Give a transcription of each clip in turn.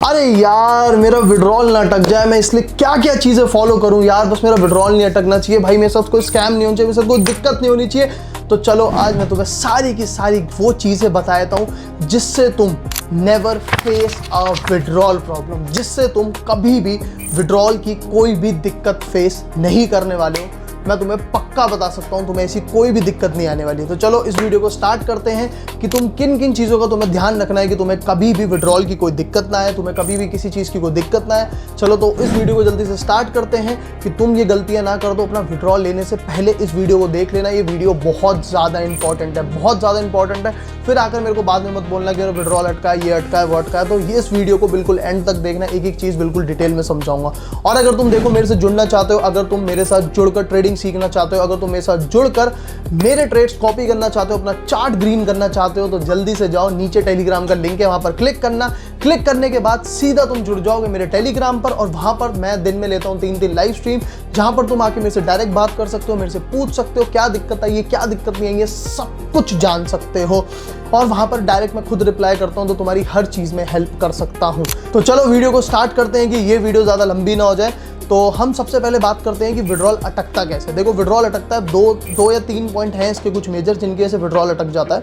अरे यार मेरा विड्रॉल ना अटक जाए, मैं इसलिए क्या क्या चीज़ें फॉलो करूं यार, बस मेरा विड्रॉल नहीं अटकना चाहिए भाई, मेरे साथ कोई स्कैम नहीं होना चाहिए, मेरे साथ कोई दिक्कत नहीं होनी चाहिए। तो चलो आज मैं तुम्हें सारी की सारी वो चीज़ें बताता हूं जिससे तुम नेवर फेस अ विड्रॉल प्रॉब्लम, जिससे तुम कभी भी विड्रॉल की कोई भी दिक्कत फेस नहीं करने वाले हो। मैं तुम्हें पक्का बता सकता हूं तुम्हें ऐसी कोई भी दिक्कत नहीं आने वाली है। तो चलो इस वीडियो को स्टार्ट करते हैं कि तुम किन किन चीज़ों का तुम्हें ध्यान रखना है कि तुम्हें कभी भी विड्रॉल की कोई दिक्कत ना आए, तुम्हें कभी भी किसी चीज़ की कोई दिक्कत ना आए। चलो तो इस वीडियो को जल्दी से स्टार्ट करते हैं कि तुम ये गलतियां ना कर दो। अपना विड्रॉल लेने से पहले इस वीडियो को देख लेना, ये वीडियो बहुत ज़्यादा इंपॉर्टेंट है, बहुत ज़्यादा इंपॉर्टेंट है। फिर आकर मेरे को बाद में मत बोलना कि विड्रॉल अटका है, ये अटका है, वो अटका है। तो ये इस वीडियो को बिल्कुल एंड तक देखना, एक एक चीज़ बिल्कुल डिटेल में समझाऊंगा। और अगर तुम देखो मेरे से जुड़ना चाहते हो, अगर तुम मेरे साथ जुड़कर ट्रेडिंग सीखना चाहते हो, अगर तुम मेरे साथ जुड़कर मेरे ट्रेड्स कॉपी करना चाहते हो, अपना चार्ट ग्रीन करना चाहते हो, तो जल्दी से जाओ, नीचे टेलीग्राम का लिंक है, वहां पर क्लिक करना। क्लिक करने के बाद सीधा तुम जुड़ जाओगे मेरे टेलीग्राम पर, और वहां पर मैं दिन में लेता हूं 3 लाइव स्ट्रीम, जहां पर तुम आके मेरे से डायरेक्ट बात कर सकते हो, मेरे से पूछ सकते हो क्या दिक्कत आई है, क्या दिक्कत नहीं आई है, सब कुछ जान सकते हो। और वहां पर डायरेक्ट मैं खुद रिप्लाई करता हूं, तो तुम्हारी हर चीज में हेल्प कर सकता हूं। तो चलो वीडियो को स्टार्ट करते हैं कि ये वीडियो ज्यादा लंबी ना हो जाए। तो हम सबसे पहले बात करते हैं कि विड्रॉल अटकता कैसे। देखो विड्रॉल अटकता है, दो या तीन पॉइंट हैं इसके कुछ मेजर जिनकी वजह से विड्रॉल अटक जाता है।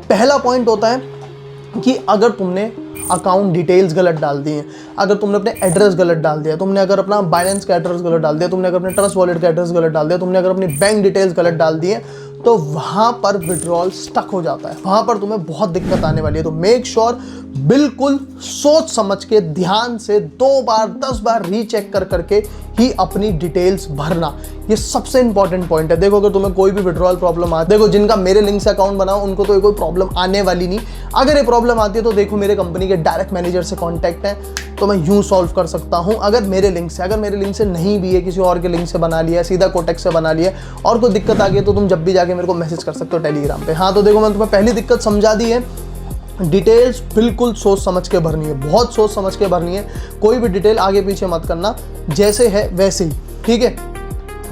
पहला पॉइंट होता है कि अगर तुमने अकाउंट डिटेल्स गलत डाल दी हैं, अगर तुमने अपने एड्रेस गलत डाल दिया, तुमने अगर अपना बाइनेंस का एड्रेस गलत डाल दिया, तुमने अगर अपने ट्रस्ट वॉलेट का एड्रेस गलत डाल दिया, तुमने अगर अपनी बैंक डिटेल्स गलत डाल दी है, तो वहां पर विड्रॉल स्टक हो जाता है, वहां पर तुम्हें बहुत दिक्कत आने वाली है। तो मेक श्योर बिल्कुल सोच समझ के ध्यान से 2 बार 10 बार रीचेक कर करके ही अपनी डिटेल्स भरना, ये सबसे इंपॉर्टेंट पॉइंट है। देखो अगर तुम्हें कोई भी विड्रॉल प्रॉब्लम आती है, देखो जिनका मेरे लिंक से अकाउंट बनाओ उनको तो कोई प्रॉब्लम आने वाली नहीं। अगर ये प्रॉब्लम आती है तो देखो मेरे कंपनी के डायरेक्ट मैनेजर से कॉन्टैक्ट है, तो मैं यूं सॉल्व कर सकता हूं। अगर मेरे लिंक से नहीं भी है, किसी और के लिंक से बना लिया, सीधा कोटेक्स से बना लिया, और कोई दिक्कत आ गई तो तुम जब भी जाके मेरे को मैसेज कर सकते हो टेलीग्राम पे। हाँ तो देखो मैं तुम्हें पहली दिक्कत समझा दी है, डिटेल्स बिल्कुल सोच समझ के भरनी है, बहुत सोच समझ के भरनी है। कोई भी डिटेल आगे पीछे मत करना, जैसे है वैसे ही, ठीक है।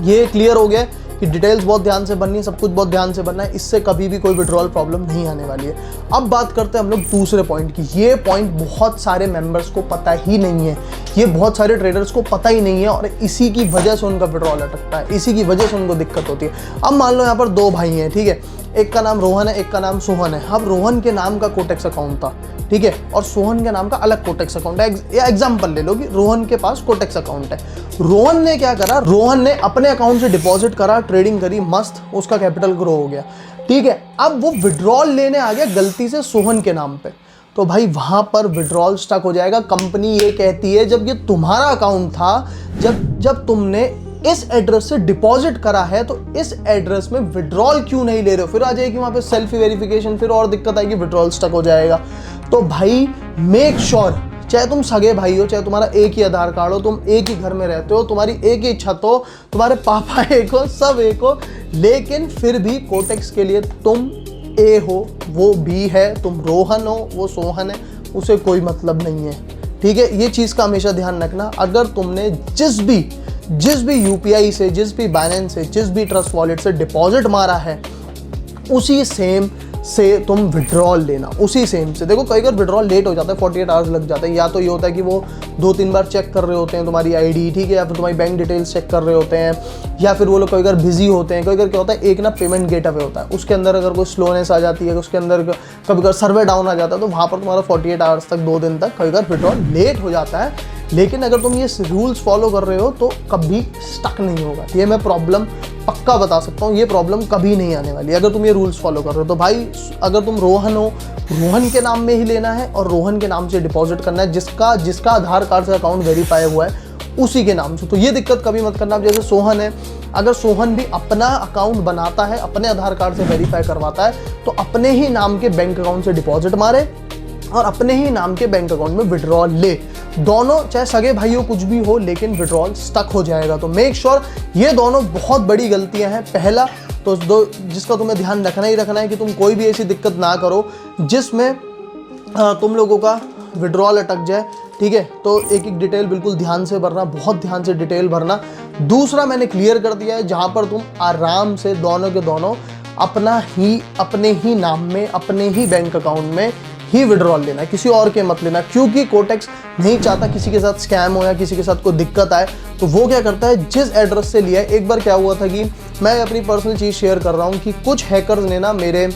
ये क्लियर हो गया कि डिटेल्स बहुत ध्यान से भरनी है, सब कुछ बहुत ध्यान से भरना है, इससे कभी भी कोई विड्रॉल प्रॉब्लम नहीं आने वाली है। अब बात करते हैं हम लोग दूसरे पॉइंट की। ये पॉइंट बहुत सारे मेंबर्स को पता ही नहीं है, ये बहुत सारे ट्रेडर्स को पता ही नहीं है, और इसी की वजह से उनका विड्रॉल अटकता है, इसी की वजह से उनको दिक्कत होती है। अब मान लो यहाँ पर 2 भाई हैं, ठीक है, एक का नाम रोहन है, एक का नाम सोहन है। अब रोहन के नाम का कोटेक्स अकाउंट था, ठीक है, और सोहन के नाम का अलग कोटेक्स अकाउंट है। या एग्जांपल ले लो कि रोहन के पास कोटेक्स अकाउंट है। रोहन ने क्या करा, रोहन ने अपने अकाउंट से डिपॉजिट करा, ट्रेडिंग करी, मस्त, उसका कैपिटल ग्रो हो गया, ठीक है। अब वो विड्रॉल लेने आ गया गलती से सोहन के नाम पे, तो भाई वहां पर विड्रॉल स्टक हो जाएगा। कंपनी ये कहती है जब ये तुम्हारा अकाउंट था, जब तुमने इस एड्रेस से डिपॉजिट करा है, तो इस एड्रेस में विड्रॉल क्यों नहीं ले रहे हो। फिर आ जाएगी वहां पे सेल्फी वेरिफिकेशन, फिर और दिक्कत आएगी, विड्रॉल स्टक हो जाएगा। तो भाई मेक श्योर, चाहे तुम सगे भाई हो, चाहे तुम्हारा एक ही आधार कार्ड हो, तुम एक ही घर में रहते हो, तुम्हारी एक ही छत हो, तुम्हारे पापा एक हो, सब एक हो, लेकिन फिर भी कोटेक्स के लिए तुम ए हो, वो बी है, तुम रोहन हो, वो सोहन है, उसे कोई मतलब नहीं है, ठीक है। ये चीज़ का हमेशा ध्यान रखना। अगर तुमने जिस भी यूपीआई से, जिस भी बाइनेंस से, जिस भी ट्रस्ट वॉलेट से डिपॉजिट मारा है, उसी सेम से तुम विड्रॉल लेना, उसी सेम से। देखो कई बार विड्रॉल लेट हो जाता है, 48 आवर्स लग जाता है। या तो ये होता है कि वो 2-3 बार चेक कर रहे होते हैं तुम्हारी आईडी, ठीक है, या फिर तुम्हारी बैंक डिटेल्स चेक कर रहे होते हैं, या फिर वो लोग कई बार बिजी होते हैं। कई बार क्या होता है, एक ना पेमेंट गेटअवे होता है, उसके अंदर अगर कोई स्लोनेस आ जाती है, उसके अंदर कभी कभी सर्वर डाउन आ जाता है, तो वहाँ पर तुम्हारा 48 आवर्स तक, 2 दिन तक कई बार विड्रॉल लेट हो जाता है। लेकिन अगर तुम ये रूल्स फॉलो कर रहे हो तो कभी स्टक नहीं होगा, ये मैं प्रॉब्लम पक्का बता सकता हूँ, ये प्रॉब्लम कभी नहीं आने वाली अगर तुम ये रूल्स फॉलो कर रहे हो। तो भाई अगर तुम रोहन हो, रोहन के नाम में ही लेना है, और रोहन के नाम से डिपॉजिट करना है, जिसका आधार कार्ड से अकाउंट वेरीफाई हुआ है उसी के नाम से। तो ये दिक्कत कभी मत करना। जैसे सोहन है, अगर सोहन भी अपना अकाउंट बनाता है, अपने आधार कार्ड से वेरीफाई करवाता है, तो अपने ही नाम के बैंक अकाउंट से डिपॉजिट मारे और अपने ही नाम के बैंक अकाउंट में विड्रॉल ले। दोनों चाहे सगे भाई हो, कुछ भी हो, लेकिन विड्रॉल स्टक हो जाएगा। तो मेक श्योर ये दोनों बहुत बड़ी गलतियां हैं। पहला तो जिसका तुम्हें ध्यान रखना ही रखना है कि तुम कोई भी ऐसी दिक्कत ना करो जिसमें तुम लोगों का विड्रॉल अटक जाए, ठीक है। तो एक एक डिटेल बिल्कुल ध्यान से भरना, बहुत ध्यान से डिटेल भरना। दूसरा मैंने क्लियर कर दिया है, जहां पर तुम आराम से दोनों के दोनों अपने ही नाम में, अपने ही बैंक अकाउंट में ही विड्रॉल लेना है, किसी और के मत लेना, क्योंकि कोटेक्स नहीं चाहता किसी के साथ स्कैम हो या किसी के साथ कोई दिक्कत आए। तो वो क्या करता है, जिस एड्रेस से लिया है, एक बार क्या हुआ था कि मैं अपनी पर्सनल चीज़ शेयर कर रहा हूँ कि कुछ हैकर्स ने ना मेरे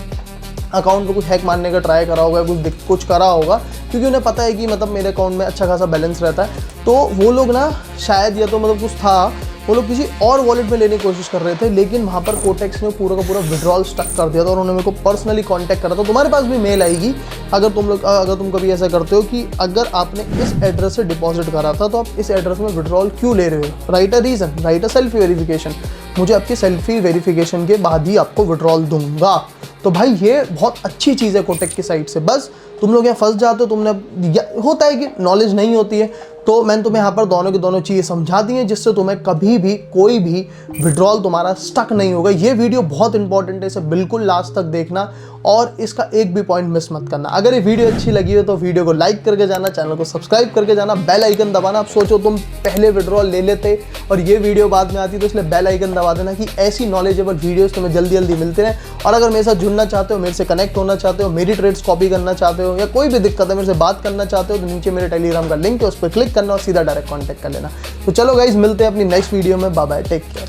अकाउंट को कुछ हैक मारने का ट्राई करा होगा, कुछ करा होगा, क्योंकि उन्हें पता है कि मतलब मेरे अकाउंट में अच्छा खासा बैलेंस रहता है। तो वो लोग ना शायद या तो मतलब कुछ था, वो लोग किसी और वॉलेट में लेने की कोशिश कर रहे थे, लेकिन वहाँ पर कोटेक्स ने पूरा का पूरा विड्रॉल स्टक कर दिया था और उन्होंने मेरे को पर्सनली कांटेक्ट करा था। तुम्हारे पास भी मेल आएगी अगर तुम कभी ऐसा करते हो कि अगर आपने इस एड्रेस से डिपॉजिट करा था तो आप इस एड्रेस में विड्रॉल क्यों ले रहे हो, right a reason, right a selfie verification, मुझे आपकी सेल्फी वेरिफिकेशन के बाद ही आपको विड्रॉल दूंगा। तो भाई ये बहुत अच्छी चीज़ है कोटेक की साइड से। बस तुम लोग यहाँ फंस जाते हो, तुमने होता है कि नॉलेज नहीं होती है, तो मैंने तुम्हें यहाँ पर दोनों की दोनों चीज़ें समझा दी हैं, जिससे तुम्हें कभी भी कोई भी विड्रॉल तुम्हारा स्टक नहीं होगा। ये वीडियो बहुत इंपॉर्टेंट है, इसे बिल्कुल लास्ट तक देखना और इसका एक भी पॉइंट मिस मत करना। अगर ये वीडियो अच्छी लगी हो तो वीडियो को लाइक करके जाना, चैनल को सब्सक्राइब करके जाना, बेल आइकन दबाना। आप सोचो तुम पहले विड्रॉल ले लेते और ये वीडियो बाद में आती, तो इसलिए बेल आइकन दबा देना कि ऐसी नॉलेजेबल वीडियोस तुम्हें जल्दी जल्दी मिलते रहें। और अगर मेरे साथ जुड़ना चाहते हो, मेरे से कनेक्ट होना चाहते हो, मेरी ट्रेड्स कॉपी करना चाहते हो या कोई भी दिक्कत है, मेरे से बात करना चाहते हो, तो नीचे मेरे टेलीग्राम का लिंक है, उस पर क्लिक करना और सीधा डायरेक्ट कॉन्टैक्ट कर लेना। तो चलो गाइज, मिलते हैं अपनी नेक्स्ट वीडियो में। Bye bye, take care.